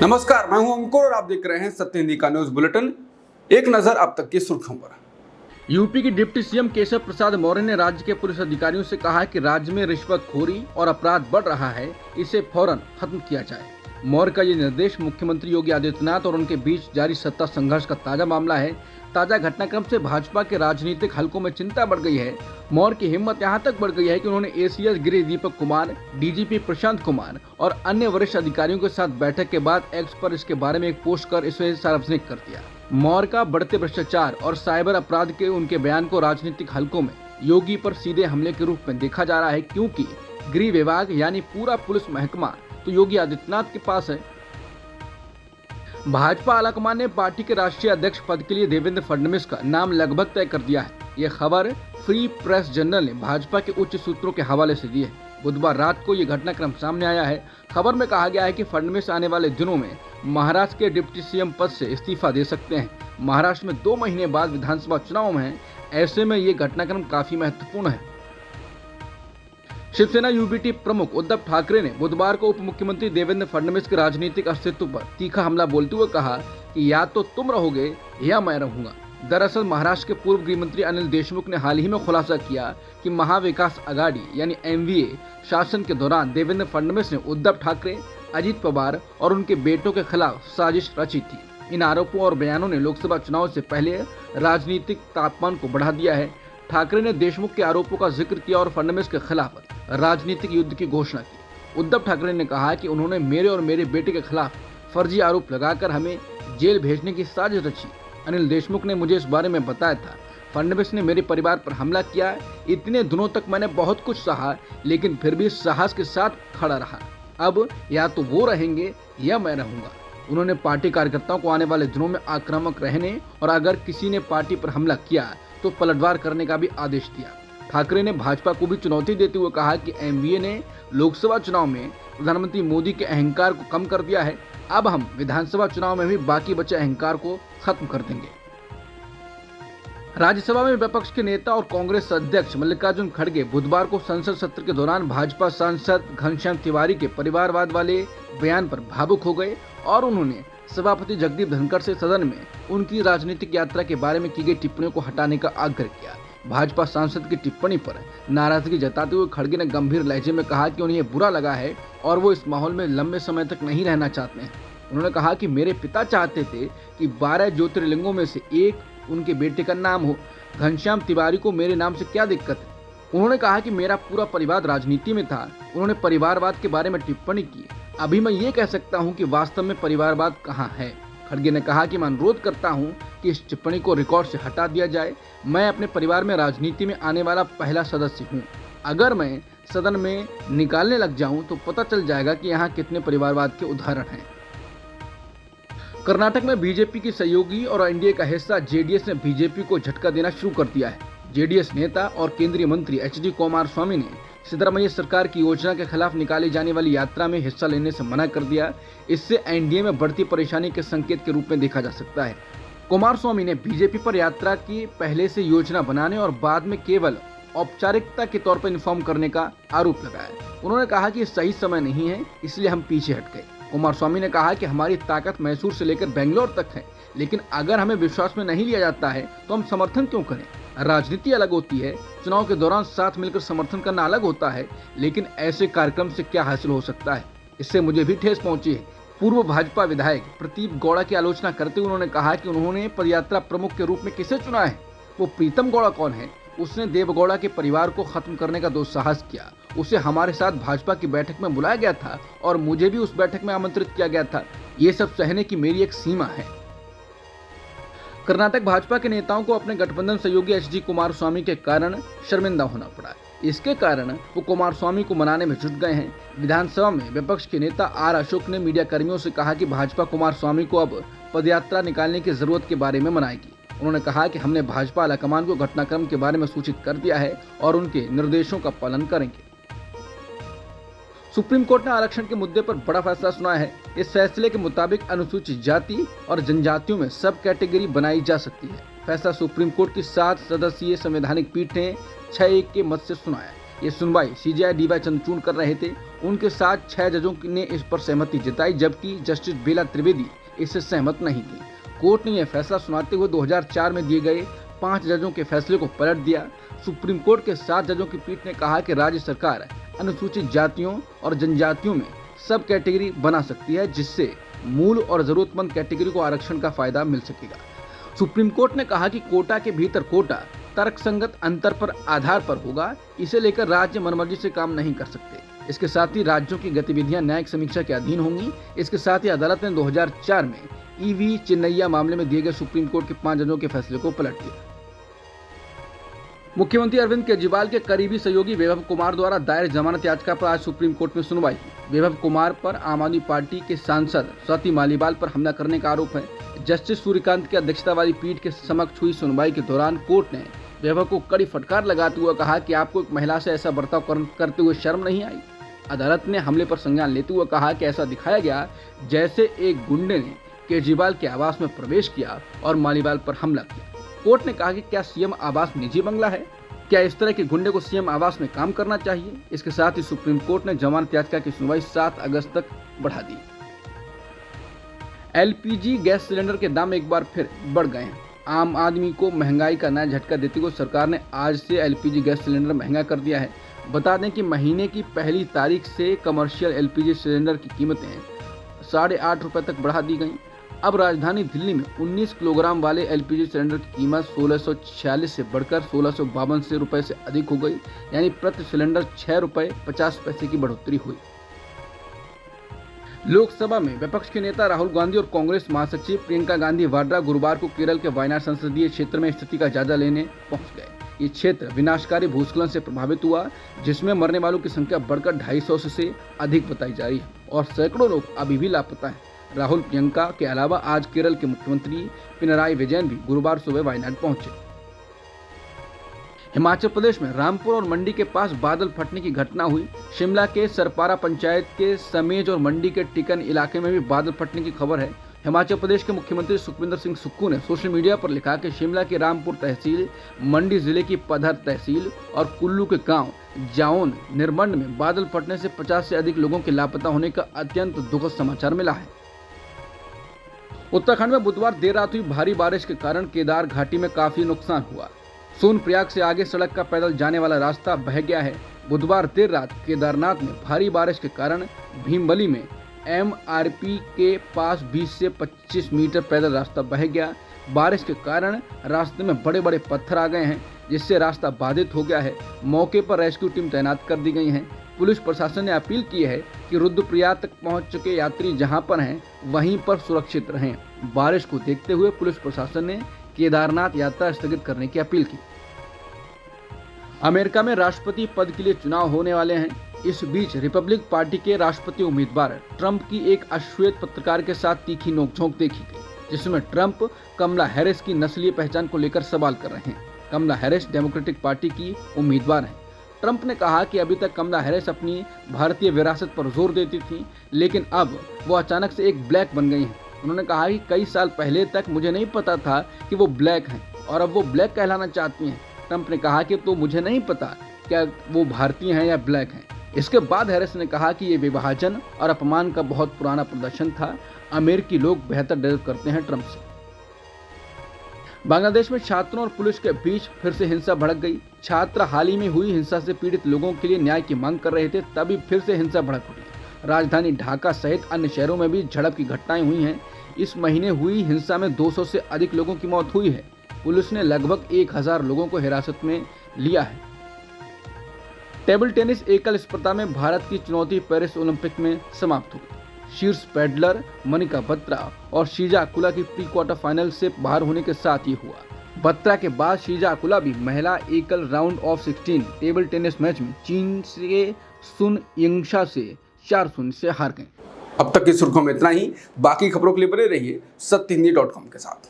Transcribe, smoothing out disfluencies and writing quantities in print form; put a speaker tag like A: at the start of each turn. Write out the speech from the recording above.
A: नमस्कार, मैं हूं अंकुर और आप देख रहे हैं सत्य हिंदी का न्यूज बुलेटिन। एक नजर अब तक की सुर्खियों पर।
B: यूपी के डिप्टी सीएम केशव प्रसाद मौर्य ने राज्य के पुलिस अधिकारियों से कहा कि राज्य में रिश्वतखोरी और अपराध बढ़ रहा है, इसे फौरन खत्म किया जाए। मौर्य का ये निर्देश मुख्यमंत्री योगी आदित्यनाथ और उनके बीच जारी सत्ता संघर्ष का ताजा मामला है। ताजा घटनाक्रम से भाजपा के राजनीतिक हलकों में चिंता बढ़ गई है। मौर्य की हिम्मत यहाँ तक बढ़ गई है कि उन्होंने एसीएस गिरी दीपक कुमार, डीजीपी प्रशांत कुमार और अन्य वरिष्ठ अधिकारियों के साथ बैठक के बाद एक्स पर इसके बारे में एक पोस्ट कर इसे सार्वजनिक कर दिया। मौर्य का बढ़ते भ्रष्टाचार और साइबर अपराध के उनके बयान को राजनीतिक हलकों में योगी पर सीधे हमले के रूप में देखा जा रहा है, क्योंकि गृह विभाग यानी पूरा पुलिस महकमा तो योगी आदित्यनाथ के पास है। भाजपा आलाकमान ने पार्टी के राष्ट्रीय अध्यक्ष पद के लिए देवेंद्र फडणवीस का नाम लगभग तय कर दिया है। ये खबर फ्री प्रेस जर्नल ने भाजपा के उच्च सूत्रों के हवाले से दी है। बुधवार रात को ये घटनाक्रम सामने आया है। खबर में कहा गया है कि फडणवीस आने वाले दिनों में महाराष्ट्र के डिप्टी सीएम पद से इस्तीफा दे सकते हैं। महाराष्ट्र में 2 महीने बाद विधानसभा चुनाव में है, ऐसे में ये घटनाक्रम काफी महत्वपूर्ण है। शिवसेना यूबीटी प्रमुख उद्धव ठाकरे ने बुधवार को उप मुख्यमंत्री देवेंद्र फडणवीस के राजनीतिक अस्तित्व पर तीखा हमला बोलते हुए कहा कि या तो तुम रहोगे या मैं रहूंगा। दरअसल महाराष्ट्र के पूर्व गृह मंत्री अनिल देशमुख ने हाल ही में खुलासा किया कि महाविकास आघाड़ी यानी एमवीए शासन के दौरान देवेंद्र फडणवीस ने उद्धव ठाकरे, अजीत पवार और उनके बेटों के खिलाफ साजिश रची थी। इन आरोपों और बयानों ने लोकसभा चुनाव से पहले राजनीतिक तापमान को बढ़ा दिया है। ठाकरे ने देशमुख के आरोपों का जिक्र किया और फडणवीस के खिलाफ राजनीतिक युद्ध की घोषणा की। उद्धव ठाकरे ने कहा कि उन्होंने मेरे और मेरे बेटे के खिलाफ फर्जी आरोप लगाकर हमें जेल भेजने की साजिश रची। अनिल देशमुख ने मुझे इस बारे में बताया था। फडणवीस ने मेरे परिवार पर हमला किया। इतने दिनों तक मैंने बहुत कुछ सहा, लेकिन फिर भी साहस के साथ खड़ा रहा। अब या तो वो रहेंगे या मैं रहूंगा। उन्होंने पार्टी कार्यकर्ताओं को आने वाले दिनों में आक्रामक रहने और अगर किसी ने पार्टी पर हमला किया तो पलटवार करने का भी आदेश दिया। ठाकरे ने भाजपा को भी चुनौती देते हुए कहा कि एमवीए ने लोकसभा चुनाव में प्रधानमंत्री मोदी के अहंकार को कम कर दिया है। अब हम विधानसभा चुनाव में भी बाकी बचे अहंकार को खत्म कर देंगे। राज्यसभा में विपक्ष के नेता और कांग्रेस अध्यक्ष मल्लिकार्जुन खड़गे बुधवार को संसद सत्र के दौरान भाजपा सांसद घनश्याम तिवारी के परिवारवाद वाले बयान पर भावुक हो गए और उन्होंने सभापति जगदीप धनखड़ से सदन में उनकी राजनीतिक यात्रा के बारे में की गई टिप्पणियों को हटाने का आग्रह किया। भाजपा सांसद की टिप्पणी पर नाराजगी जताते हुए खड़गे ने गंभीर लहजे में कहा कि उन्हें बुरा लगा है और वो इस माहौल में लंबे समय तक नहीं रहना चाहते हैं। उन्होंने कहा कि मेरे पिता चाहते थे कि 12 ज्योतिर्लिंगों में से एक उनके बेटे का नाम हो। घनश्याम तिवारी को मेरे नाम से क्या दिक्कत है? उन्होंने कहा कि मेरा पूरा परिवार राजनीति में था। उन्होंने परिवारवाद के बारे में टिप्पणी की। अभी मैं ये कह सकता हूँ कि वास्तव में परिवारवाद कहाँ है। खड़गे ने कहा कि मैं अनुरोध करता हूं कि इस टिप्पणी को रिकॉर्ड से हटा दिया जाए। मैं अपने परिवार में राजनीति में आने वाला पहला सदस्य हूं। अगर मैं सदन में निकालने लग जाऊं तो पता चल जाएगा कि यहाँ कितने परिवारवाद के उदाहरण हैं। कर्नाटक में बीजेपी की सहयोगी और एनडीए का हिस्सा जेडीएस ने बीजेपी को झटका देना शुरू कर दिया है। जेडीएस नेता और केंद्रीय मंत्री एचडी कुमारस्वामी ने सिद्धरामैया सरकार की योजना के खिलाफ निकाली जाने वाली यात्रा में हिस्सा लेने से मना कर दिया। इससे एनडीए में बढ़ती परेशानी के संकेत के रूप में देखा जा सकता है। कुमारस्वामी ने बीजेपी पर यात्रा की पहले से योजना बनाने और बाद में केवल औपचारिकता के तौर पर इन्फॉर्म करने का आरोप लगाया। उन्होंने कहा कि सही समय नहीं है, इसलिए हम पीछे हट गए। कुमारस्वामी ने कहा कि हमारी ताकत मैसूर से लेकर बेंगलोर तक है, लेकिन अगर हमें विश्वास में नहीं लिया जाता है तो हम समर्थन क्यों करें? राजनीति अलग होती है, चुनाव के दौरान साथ मिलकर समर्थन करना अलग होता है, लेकिन ऐसे कार्यक्रम से क्या हासिल हो सकता है? इससे मुझे भी ठेस पहुंची है। पूर्व भाजपा विधायक प्रदीप गौड़ा की आलोचना करते हुए उन्होंने कहा कि उन्होंने पदयात्रा प्रमुख के रूप में किसे चुना है? वो प्रीतम गौड़ा कौन है? उसने देवगौड़ा के परिवार को खत्म करने का दुस्साहस किया। उसे हमारे साथ भाजपा की बैठक में बुलाया गया था और मुझे भी उस बैठक में आमंत्रित किया गया था। ये सब सहने की मेरी एक सीमा है। कर्नाटक भाजपा के नेताओं को अपने गठबंधन सहयोगी एचडी कुमारस्वामी के कारण शर्मिंदा होना पड़ा। इसके कारण वो कुमारस्वामी को मनाने में जुट गए हैं। विधानसभा में विपक्ष के नेता आर अशोक ने मीडिया कर्मियों से कहा कि भाजपा कुमारस्वामी को अब पदयात्रा निकालने की जरूरत के बारे में मनाएगी। उन्होंने कहा कि हमने भाजपा आलाकमान को घटनाक्रम के बारे में सूचित कर दिया है और उनके निर्देशों का पालन करेंगे। सुप्रीम कोर्ट ने आरक्षण के मुद्दे पर बड़ा फैसला सुनाया है। इस फैसले के मुताबिक अनुसूचित जाति और जनजातियों में सब कैटेगरी बनाई जा सकती है। फैसला सुप्रीम कोर्ट की 7 सदस्यीय संवैधानिक पीठ ने 6-1 के मत से सुनाया। ये सुनवाई सीजेआई डीवाई चंद्रचूड़ कर रहे थे। उनके साथ 6 जजों ने इस पर सहमति जताई, जबकि जस्टिस बेला त्रिवेदी इससे सहमत नहीं थी। कोर्ट ने यह फैसला सुनाते हुए 2004 में दिए गए 5 जजों के फैसले को पलट दिया। सुप्रीम कोर्ट के 7 जजों की पीठ ने कहा कि राज्य सरकार अनुसूचित जातियों और जनजातियों में सब कैटेगरी बना सकती है, जिससे मूल और जरूरतमंद कैटेगरी को आरक्षण का फायदा मिल सकेगा। सुप्रीम कोर्ट ने कहा कि कोटा के भीतर कोटा तर्कसंगत अंतर पर आधार पर होगा, इसे लेकर राज्य मनमर्जी से काम नहीं कर सकते। इसके साथ ही राज्यों की गतिविधियां न्यायिक समीक्षा के अधीन होंगी। इसके साथ ही अदालत ने 2004 में ईवी चिन्नैया मामले में दिए गए सुप्रीम कोर्ट के 5 जजों के फैसले को पलट दिया। मुख्यमंत्री अरविंद केजरीवाल के करीबी सहयोगी वैभव कुमार द्वारा दायर जमानत याचिका पर आज सुप्रीम कोर्ट में सुनवाई हुई। वैभव कुमार पर आम आदमी पार्टी के सांसद स्वाति मालीवाल पर हमला करने का आरोप है। जस्टिस सूर्यकांत की अध्यक्षता वाली पीठ के समक्ष हुई सुनवाई के दौरान कोर्ट ने वैभव को कड़ी फटकार लगाते हुए कहा कि आपको एक महिला से ऐसा बर्ताव करते हुए शर्म नहीं आई। अदालत ने हमले पर संज्ञान लेते हुए कहा कि ऐसा दिखाया गया जैसे एक गुंडे ने केजरीवाल के आवास में प्रवेश किया और मालीवाल पर हमला किया। कोर्ट ने कहा कि क्या सीएम आवास निजी बंगला है? क्या इस तरह के गुंडे को सीएम आवास में काम करना चाहिए? इसके साथ ही सुप्रीम कोर्ट ने जमानत याचिका की सुनवाई 7 अगस्त तक बढ़ा दी। एलपीजी गैस सिलेंडर के दाम एक बार फिर बढ़ गए हैं। आम आदमी को महंगाई का नया झटका देते हुए सरकार ने आज से एलपीजी गैस सिलेंडर महंगा कर दिया है। बता दें कि महीने की पहली तारीख से कमर्शियल एलपीजी सिलेंडर की कीमतें 8.5 रुपये तक बढ़ा दी गई। अब राजधानी दिल्ली में 19 किलोग्राम वाले एलपीजी सिलेंडर की कीमत 1646 से बढ़कर 1652 रुपये से अधिक हो गई, यानी प्रति सिलेंडर 6 रुपये 50 पैसे की बढ़ोतरी हुई। लोकसभा में विपक्ष के नेता राहुल गांधी और कांग्रेस महासचिव प्रियंका गांधी वाड्रा गुरुवार को केरल के वायनाड संसदीय क्षेत्र में स्थिति का जायजा लेने पहुंच गए। ये क्षेत्र विनाशकारी भूस्खलन से प्रभावित हुआ, जिसमें मरने वालों की संख्या बढ़कर 250 से अधिक बताई जा रही है और सैकड़ों लोग अभी भी लापता हैं। राहुल प्रियंका के अलावा आज केरल के मुख्यमंत्री पिनराई विजयन भी गुरुवार सुबह वायनाड पहुंचे। हिमाचल प्रदेश में रामपुर और मंडी के पास बादल फटने की घटना हुई। शिमला के सरपारा पंचायत के समेज और मंडी के टिकन इलाके में भी बादल फटने की खबर है। हिमाचल प्रदेश के मुख्यमंत्री सुखविंदर सिंह सुक्खू ने सोशल मीडिया पर लिखा कि शिमला के रामपुर तहसील, मंडी जिले की पधर तहसील और कुल्लू के गांव जाओन निर्मंड में बादल फटने से 50 से अधिक लोगों के लापता होने का अत्यंत दुखद समाचार मिला है। उत्तराखंड में बुधवार देर रात हुई भारी बारिश के कारण केदार घाटी में काफी नुकसान हुआ। सोनप्रयाग से आगे सड़क का पैदल जाने वाला रास्ता बह गया है। बुधवार देर रात केदारनाथ में भारी बारिश के कारण भीमबली में एमआरपी के पास 20 से 25 मीटर पैदल रास्ता बह गया। बारिश के कारण रास्ते में बड़े बड़े पत्थर आ गए हैं, जिससे रास्ता बाधित हो गया है। मौके पर रेस्क्यू टीम तैनात कर दी गई है। पुलिस प्रशासन ने अपील की है कि रुद्रप्रयाग तक पहुंच चुके यात्री जहां पर हैं वहीं पर सुरक्षित रहें। बारिश को देखते हुए पुलिस प्रशासन ने केदारनाथ यात्रा स्थगित करने की अपील की। अमेरिका में राष्ट्रपति पद के लिए चुनाव होने वाले हैं। इस बीच रिपब्लिक पार्टी के राष्ट्रपति उम्मीदवार ट्रंप की एक अश्वेत पत्रकार के साथ तीखी नोकझोंक देखी गई, जिसमें ट्रंप कमला हैरिस की नस्लीय पहचान को लेकर सवाल कर रहे हैं। कमला हैरिस डेमोक्रेटिक पार्टी की उम्मीदवार हैं। ट्रंप ने कहा कि अभी तक कमला हैरिस अपनी भारतीय विरासत पर जोर देती थी, लेकिन अब वो अचानक से एक ब्लैक बन गई हैं। उन्होंने कहा कि कई साल पहले तक मुझे नहीं पता था कि वो ब्लैक हैं और अब वो ब्लैक कहलाना चाहती हैं। ट्रंप ने कहा कि तो मुझे नहीं पता क्या वो भारतीय हैं या ब्लैक हैं। इसके बाद हैरिस ने कहा कि ये विभाजन और अपमान का बहुत पुराना प्रदर्शन था। अमेरिकी लोग बेहतर डिजर्व करते हैं ट्रंप से। बांग्लादेश में छात्रों और पुलिस के बीच फिर से हिंसा भड़क गई। छात्र हाल ही में हुई हिंसा से पीड़ित लोगों के लिए न्याय की मांग कर रहे थे, तभी फिर से हिंसा भड़क उठी। राजधानी ढाका सहित अन्य शहरों में भी झड़प की घटनाएं हुई हैं। इस महीने हुई हिंसा में 200 से अधिक लोगों की मौत हुई है। पुलिस ने लगभग 1000 लोगों को हिरासत में लिया है। टेबल टेनिस एकल स्पर्धा में भारत की चुनौती पेरिस ओलंपिक में समाप्त हुई। शीर्ष पैडलर मनिका बत्रा और शीजा अकुला की प्री क्वार्टर फाइनल से बाहर होने के साथ ये हुआ। बत्रा के बाद शीजा अकुला भी महिला एकल round of 16 table tennis match में चीन से सुन यंगशा से 4-0 से हार गए।
A: अब तक की सुर्खियों में इतना ही। बाकी खबरों के लिए बने रहिए सत्यहिंदी.com के साथ।